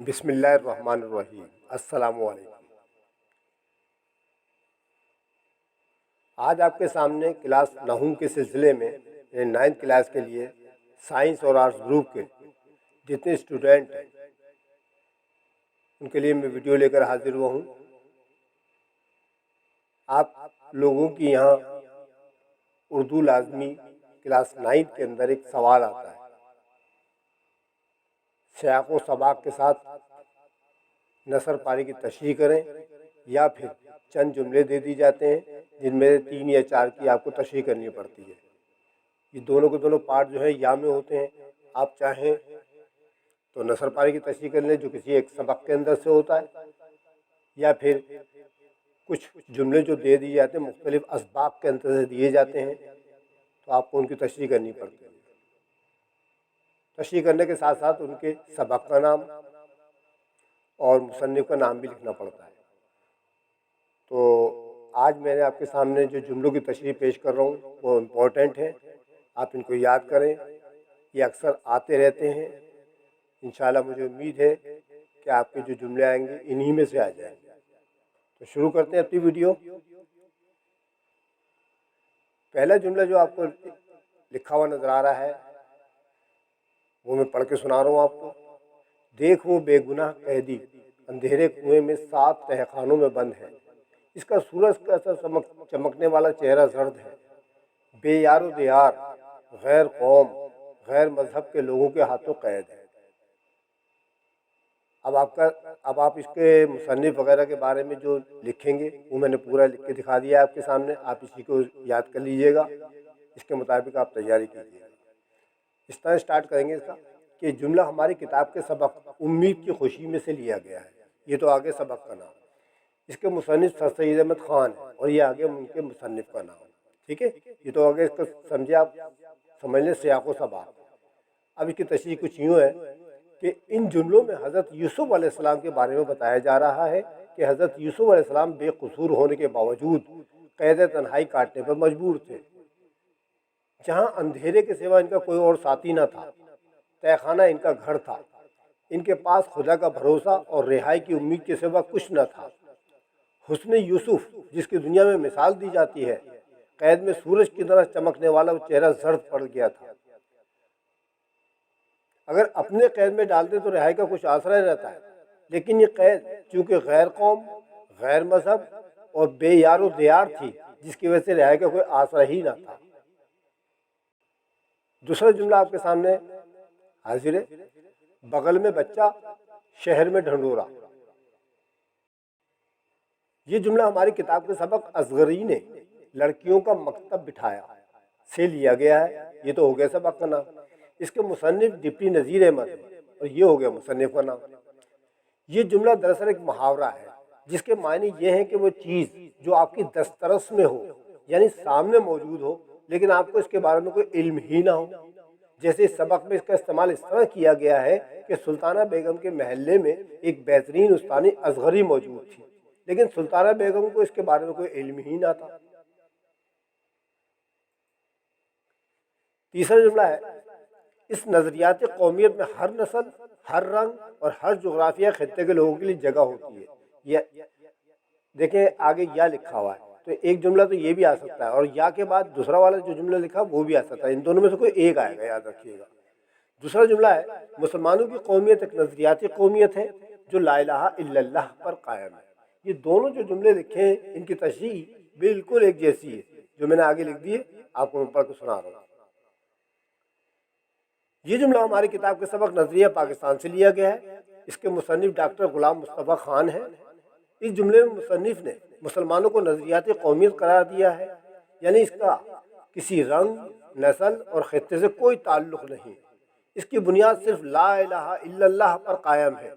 بسم اللہ الرحمن الرحیم۔ السلام علیکم۔ آج آپ کے سامنے کلاس نحو کے سلسلے میں نائنتھ کلاس کے لیے سائنس اور آرٹس گروپ کے جتنے اسٹوڈنٹ ہیں ان کے لیے میں ویڈیو لے کر حاضر ہوا ہوں۔ آپ لوگوں کی یہاں اردو لازمی کلاس نائنتھ کے اندر ایک سوال آتا ہے، سیاق و سباق کے ساتھ نثر پاری کی تشریح کریں، یا پھر چند جملے دے دی جاتے ہیں جن میں 3 یا 4 کی آپ کو تشریح کرنی پڑتی ہے۔ یہ دونوں کے دونوں پارٹ جو ہے یا میں ہوتے ہیں۔ آپ چاہیں تو نثر پاری کی تشریح کر لیں جو کسی ایک سبق کے اندر سے ہوتا ہے، یا پھر کچھ جملے جو دے دیے جاتے ہیں مختلف اسباق کے اندر سے دیے جاتے ہیں تو آپ کو ان کی تشریح کرنی پڑتی ہے۔ تشریح کرنے کے ساتھ ساتھ ان کے سبق کا نام اور مصنف کا نام بھی لکھنا پڑتا ہے۔ تو آج میں نے آپ کے سامنے جو جملوں کی تشریح پیش کر رہا ہوں وہ امپورٹنٹ ہے، آپ ان کو یاد کریں، یہ اکثر آتے رہتے ہیں۔ انشاءاللہ مجھے امید ہے کہ آپ کے جو جملے آئیں گے انہی میں سے آ جائیں گے۔ تو شروع کرتے ہیں اپنی ویڈیو۔ پہلا جملہ جو آپ کو لکھا ہوا نظر آ رہا ہے وہ میں پڑھ کے سنا رہا ہوں آپ کو۔ دیکھ وہ بے گناہ قیدی اندھیرے کنویں میں 7 تہہ خانوں میں بند ہے، اس کا سورج کا سا چمکنے والا چہرہ زرد ہے، بے یار و دیار، غیر قوم غیر مذہب کے لوگوں کے ہاتھوں قید ہے۔ اب آپ اس کے مصنف وغیرہ کے بارے میں جو لکھیں گے وہ میں نے پورا لکھ کے دکھا دیا ہے آپ کے سامنے، آپ اسی کو یاد کر لیجئے گا، اس کے مطابق آپ تیاری کیجیے گا۔ اس طرح سٹارٹ کریں گے اس کا کہ جملہ ہماری کتاب کے سبق امید کی خوشی میں سے لیا گیا ہے۔ یہ تو آگے سبق کا نام، اس کے مصنف سر سید احمد خان ہے اور یہ آگے ان کے مصنف کا نام، ٹھیک ہے۔ یہ تو آگے اس کا سمجھے، آپ سمجھ لیں سیاق و سباق۔ اب اس کی تشریح کچھ یوں ہے کہ ان جملوں میں حضرت یوسف علیہ السلام کے بارے میں بتایا جا رہا ہے کہ حضرت یوسف علیہ السلام بے قصور ہونے کے باوجود قید تنہائی کاٹنے پر مجبور تھے، جہاں اندھیرے کے سوا ان کا کوئی اور ساتھی نہ تھا، تہہ خانہ ان کا گھر تھا، ان کے پاس خدا کا بھروسہ اور رہائی کی امید کے سوا کچھ نہ تھا۔ حسن یوسف جس کی دنیا میں مثال دی جاتی ہے، قید میں سورج کی طرح چمکنے والا وہ چہرہ زرد پڑ گیا تھا۔ اگر اپنے قید میں ڈالتے تو رہائی کا کچھ آسرا رہتا ہے، لیکن یہ قید چونکہ غیر قوم غیر مذہب اور بے یار و دیار تھی، جس کی وجہ سے رہائی کا کوئی آسرا ہی نہ تھا۔ دوسرا جملہ آپ کے سامنے حاضر ہے، بغل میں بچہ شہر میں ڈھنڈورا۔ یہ جملہ ہماری کتاب کے سبق اصغری نے لڑکیوں کا مکتب بٹھایا سے لیا گیا ہے۔ یہ تو ہو گیا سبق کا نام، اس کے مصنف ڈپٹی نذیر احمد اور یہ ہو گیا مصنف کا نام۔ یہ جملہ دراصل ایک محاورہ ہے جس کے معنی یہ ہیں کہ وہ چیز جو آپ کی دسترس میں ہو، یعنی سامنے موجود ہو، لیکن آپ کو اس کے بارے میں کوئی علم ہی نہ ہو۔ جیسے اس سبق میں اس کا استعمال اس طرح کیا گیا ہے کہ سلطانہ بیگم کے محلے میں ایک بہترین استانی اصغری موجود تھی، لیکن سلطانہ بیگم کو اس کے بارے میں کوئی علم ہی نہ تھا۔ تیسرا جملہ ہے، اس نظریات قومیت میں ہر نسل، ہر رنگ اور ہر جغرافیہ خطے کے لوگوں کے لیے جگہ ہوتی ہے۔ یہ دیکھیں آگے یا لکھا ہوا ہے، تو ایک جملہ تو یہ بھی آ سکتا ہے، اور یا کے بعد دوسرا والا جو جملہ لکھا وہ بھی آ سکتا ہے، ان دونوں میں سے کوئی ایک آئے گا، یاد رکھیے گا۔ دوسرا جملہ ہے، مسلمانوں کی قومیت ایک نظریاتی قومیت ہے جو لا الہ الا اللہ پر قائم ہے۔ یہ دونوں جو جملے لکھے ہیں ان کی تشریح بالکل ایک جیسی ہے، جو میں نے آگے لکھ دی ہے آپ کو میں پڑھ کے سنا رہا ہوں۔ یہ جملہ ہماری کتاب کے سبق نظریہ پاکستان سے لیا گیا ہے، اس کے مصنف ڈاکٹر غلام مصطفیٰ خان ہیں۔ اس جملے میں مصنف نے مسلمانوں کو نظریاتی قومیت قرار دیا ہے، یعنی اس کا کسی رنگ، نسل اور خطے سے کوئی تعلق نہیں، اس کی بنیاد صرف لا الہ الا اللہ پر قائم ہے۔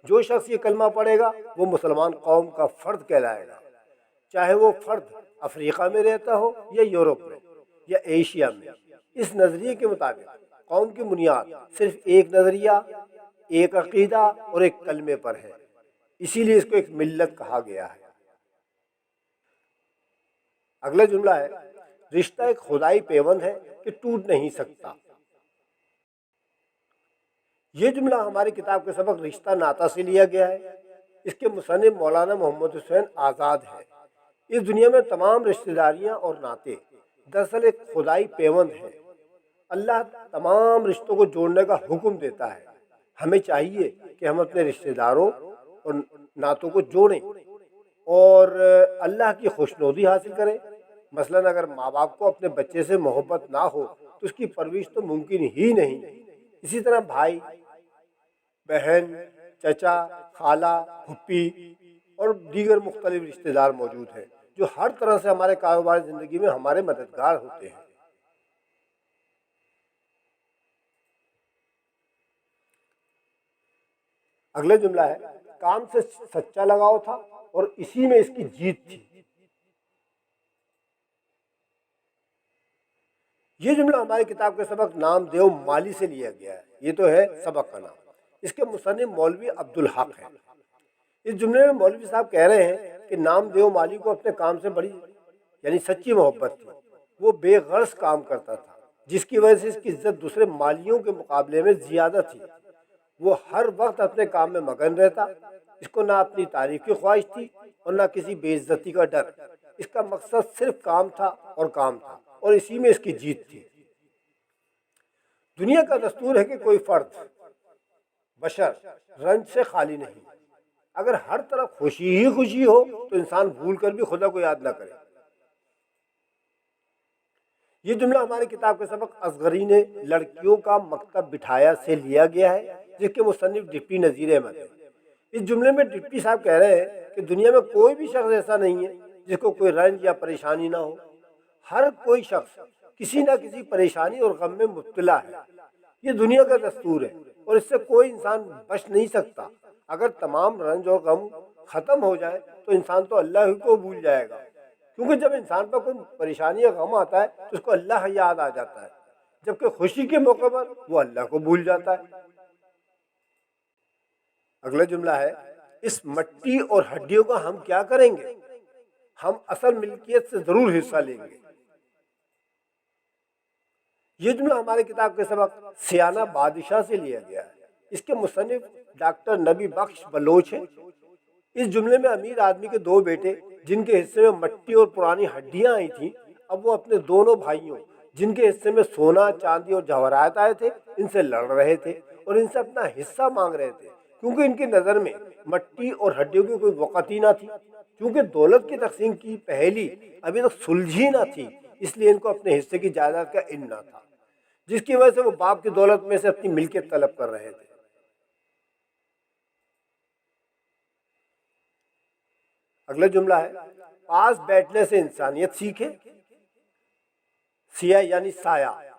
جو شخص یہ کلمہ پڑھے گا وہ مسلمان قوم کا فرد کہلائے گا، چاہے وہ فرد افریقہ میں رہتا ہو یا یورپ میں یا ایشیا میں۔ اس نظریے کے مطابق قوم کی بنیاد صرف ایک نظریہ، ایک عقیدہ اور ایک کلمے پر ہے، اسی لیے اس کو ایک ملت کہا گیا ہے۔ اگلا جملہ ہے، رشتہ ایک خدائی پیوند ہے کہ ٹوٹ نہیں سکتا۔ یہ جملہ ہماری کتاب کے سبق رشتہ ناتا سے لیا گیا ہے۔ اس کے مصنف مولانا محمد حسین آزاد ہے۔ اس دنیا میں تمام رشتہ داریاں اور ناطے دراصل ایک خدائی پیوند ہے۔ اللہ تمام رشتوں کو جوڑنے کا حکم دیتا ہے۔ ہمیں چاہیے کہ ہم اپنے رشتہ داروں اور ناتوں کو جوڑیں اور اللہ کی خوشنودی حاصل کریں۔ مثلاً اگر ماں باپ کو اپنے بچے سے محبت نہ ہو تو اس کی پرورش تو ممکن ہی نہیں۔ اسی طرح بھائی، بہن، چچا، خالہ، پھوپھی اور دیگر مختلف رشتہ دار موجود ہیں جو ہر طرح سے ہمارے کاروباری زندگی میں ہمارے مددگار ہوتے ہیں۔ اگلا جملہ ہے، کام سے سچا لگاؤ تھا اور اسی میں اس کی جیت تھی۔ یہ جملہ ہماری کتاب کے سبق نام دیو مالی سے لیا گیا ہے۔ یہ تو ہے سبق کا نام۔ اس کے مصنف مولوی عبدالحق ہیں۔ اس جملے میں مولوی صاحب کہہ رہے ہیں کہ نام دیو مالی کو اپنے کام سے بڑی یعنی سچی محبت تھی۔ وہ بے غرض کام کرتا تھا جس کی وجہ سے اس کی عزت دوسرے مالیوں کے مقابلے میں زیادہ تھی۔ وہ ہر وقت اپنے کام میں مگن رہتا۔ اس کو نہ اپنی تعریف کی خواہش تھی اور نہ کسی بے عزتی کا ڈر۔ اس کا مقصد صرف کام تھا اور کام تھا اور اسی میں اس کی جیت تھی۔ دنیا کا دستور ہے کہ کوئی فرد بشر رنج سے خالی نہیں۔ اگر ہر طرف خوشی ہی خوشی ہو تو انسان بھول کر بھی خدا کو یاد نہ کرے۔ یہ جملہ ہماری کتاب کے سبق اصغری نے لڑکیوں کا مکتب بٹھایا سے لیا گیا ہے، جس کے مصنف ڈپٹی نذیر احمد ہے۔ اس جملے میں ڈپٹی صاحب کہہ رہے ہیں کہ دنیا میں کوئی بھی شخص ایسا نہیں ہے جس کو کوئی رنج یا پریشانی نہ ہو۔ ہر کوئی شخص کسی نہ کسی پریشانی اور غم میں مبتلا ہے۔ یہ دنیا کا دستور ہے اور اس سے کوئی انسان بچ نہیں سکتا۔ اگر تمام رنج اور غم ختم ہو جائے تو انسان تو اللہ ہی کو بھول جائے گا، کیونکہ جب انسان پر کوئی پریشانی یا غم آتا ہے تو اس کو اللہ یاد آ جاتا ہے، جبکہ خوشی کے موقع پر وہ اللہ کو بھول جاتا ہے۔ اگلا جملہ ہے، اس مٹی اور ہڈیوں کا ہم کیا کریں گے؟ ہم اصل ملکیت سے ضرور حصہ لیں گے۔ یہ جملہ ہمارے کتاب کے سبق سیانہ بادشاہ سے لیا گیا ہے۔ اس کے مصنف ڈاکٹر نبی بخش بلوچ ہیں۔ اس جملے میں امیر آدمی کے دو بیٹے جن کے حصے میں مٹی اور پرانی ہڈیاں آئی تھیں، اب وہ اپنے دونوں بھائیوں جن کے حصے میں سونا، چاندی اور جواہرات آئے تھے ان سے لڑ رہے تھے اور ان سے اپنا حصہ مانگ رہے تھے، کیونکہ ان کی نظر میں مٹی اور ہڈیوں کی کوئی وقت ہی نہ تھی۔ کیونکہ دولت کی تقسیم کی پہلی ابھی تک سلجھی نہ تھی، اس لیے ان کو اپنے حصے کی جائیداد کا علم نہ تھا، جس کی وجہ سے وہ باپ کی دولت میں سے اپنی ملکیت طلب کر رہے تھے۔ اگلا جملہ ہے، پاس بیٹھنے سے انسانیت سیکھے۔ سیاہ یعنی سایہ،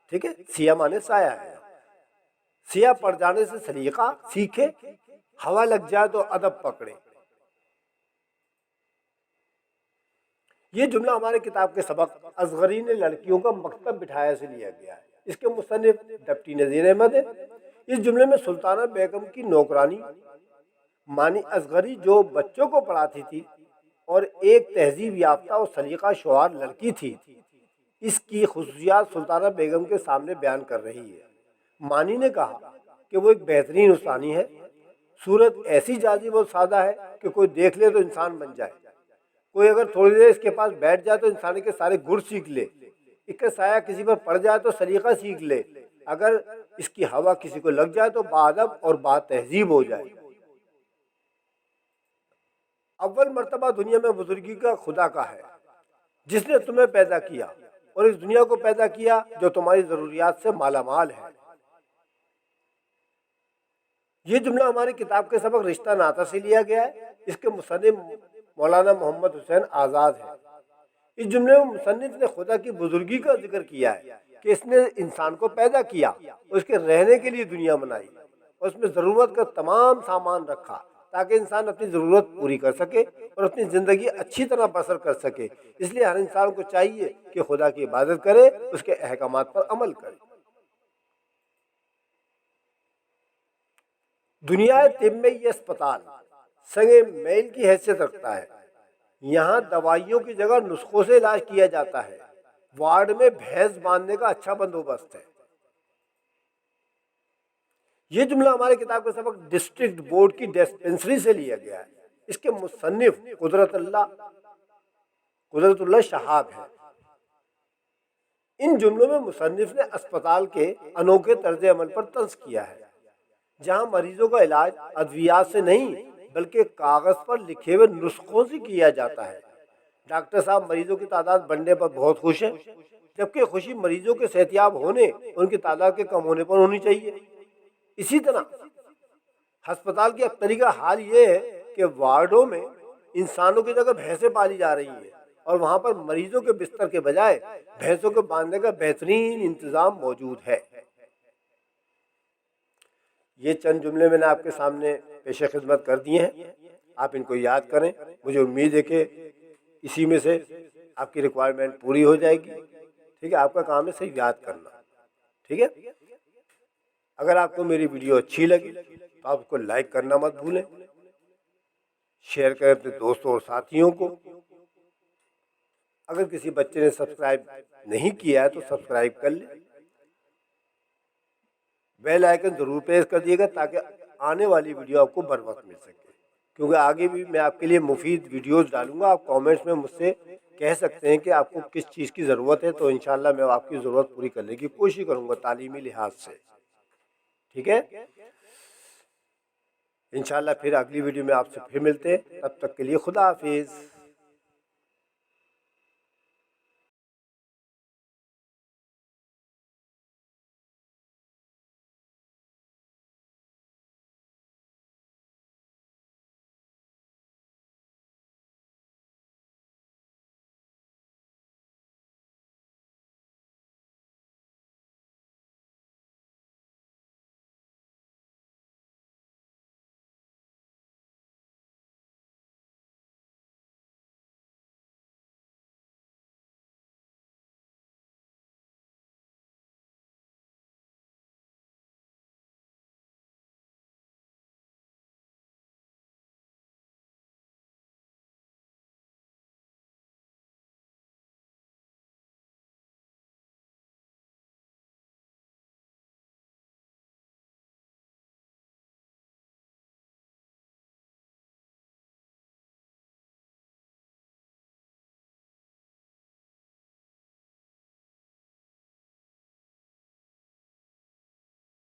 ٹھیک ہے، سیاہ مانے سایہ ہے۔ سیاہ پڑ جانے سے سلیقہ سیکھے، ہوا لگ جائے تو ادب پکڑے۔ یہ جملہ ہمارے کتاب کے سبق اصغری نے لڑکیوں کا مکتب بٹھایا سے لیا گیا ہے۔ اس کے مصنف ڈپٹی نذیر احمد ہے۔ اس جملے میں سلطانہ بیگم کی نوکرانی مانی اصغری جو بچوں کو پڑھاتی تھی اور ایک تہذیب یافتہ اور سلیقہ شعار لڑکی تھی، اس کی خصوصیات سلطانہ بیگم کے سامنے بیان کر رہی ہے۔ مانی نے کہا کہ وہ ایک بہترین استانی ہے، صورت ایسی جازب اور سادہ ہے کہ کوئی دیکھ لے تو انسان بن جائے، کوئی اگر تھوڑی دیر اس کے پاس بیٹھ جائے تو انسان کے سارے گر سیکھ لے، اس کا سایہ کسی پر پڑ جائے تو سلیقہ سیکھ لے، اگر اس کی ہوا کسی کو لگ جائے تو باادب اور با تہذیب ہو جائے۔ اول مرتبہ دنیا میں بزرگی کا خدا کا ہے جس نے تمہیں پیدا کیا اور اس دنیا کو پیدا کیا جو تمہاری ضروریات سے مالا مال ہے۔ یہ جملہ ہماری کتاب کے سبق رشتہ ناتا سے لیا گیا ہے۔ اس کے مصنف مولانا محمد حسین آزاد ہے۔ اس جملے میں مصنف نے خدا کی بزرگی کا ذکر کیا ہے کہ اس نے انسان کو پیدا کیا اور اس کے رہنے کے لیے دنیا بنائی اور اس میں ضرورت کا تمام سامان رکھا تاکہ انسان اپنی ضرورت پوری کر سکے اور اپنی زندگی اچھی طرح بسر کر سکے۔ اس لیے ہر انسان کو چاہیے کہ خدا کی عبادت کرے، اس کے احکامات پر عمل کرے۔ دنیا طب میں یہ اسپتال سنگ میل کی حیثیت رکھتا ہے۔ یہاں دوائیوں کی جگہ نسخوں سے علاج کیا جاتا ہے۔ وارڈ میں بھینس باندھنے کا اچھا بندوبست ہے۔ یہ جملہ ہمارے کتاب کا سبق ڈسٹرکٹ بورڈ کی ڈسپنسری سے لیا گیا ہے۔ اس کے مصنف قدرت اللہ شہاب ہے۔ ان جملوں میں مصنف نے اسپتال کے انوکھے طرز عمل پر طنز کیا ہے، جہاں مریضوں کا علاج ادویات سے نہیں بلکہ کاغذ پر لکھے ہوئے نسخوں سے کیا جاتا ہے۔ ڈاکٹر صاحب مریضوں کی تعداد بڑھنے پر بہت خوش ہیں، جبکہ خوشی مریضوں کے صحتیاب ہونے ان کی تعداد کے کم ہونے پر ہونی چاہیے۔ اسی طرح ہسپتال کی اکثری کا حال یہ ہے کہ وارڈوں میں انسانوں کی جگہ بھینسیں پالی جا رہی ہیں، اور وہاں پر مریضوں کے بستر کے بجائے بھینسوں کو باندھنے کا بہترین انتظام موجود ہے۔ یہ چند جملے میں نے آپ کے سامنے پیش خدمت کر دیے ہیں، آپ ان کو یاد کریں۔ مجھے امید ہے کہ اسی میں سے آپ کی ریکوائرمنٹ پوری ہو جائے گی۔ ٹھیک ہے، آپ کا کام ہے صرف یاد کرنا۔ ٹھیک ہے، اگر آپ کو میری ویڈیو اچھی لگی تو آپ کو لائک کرنا مت بھولیں، شیئر کریں اپنے دوستوں اور ساتھیوں کو۔ اگر کسی بچے نے سبسکرائب نہیں کیا ہے تو سبسکرائب کر لیں، بیل آئیکن ضرور پریس کر دیے گا تاکہ آنے والی ویڈیو آپ کو بر وقت مل سکے، کیونکہ آگے بھی میں آپ کے لیے مفید ویڈیوز ڈالوں گا۔ آپ کامنٹس میں مجھ سے کہہ سکتے ہیں کہ آپ کو کس چیز کی ضرورت ہے، تو انشاءاللہ میں آپ کی ضرورت پوری کرنے کی کوشش کروں گا تعلیمی لحاظ سے۔ ٹھیک ہے، انشاءاللہ پھر اگلی ویڈیو میں آپ سے پھر ملتے ہیں، تب تک کے لیے خدا حافظ۔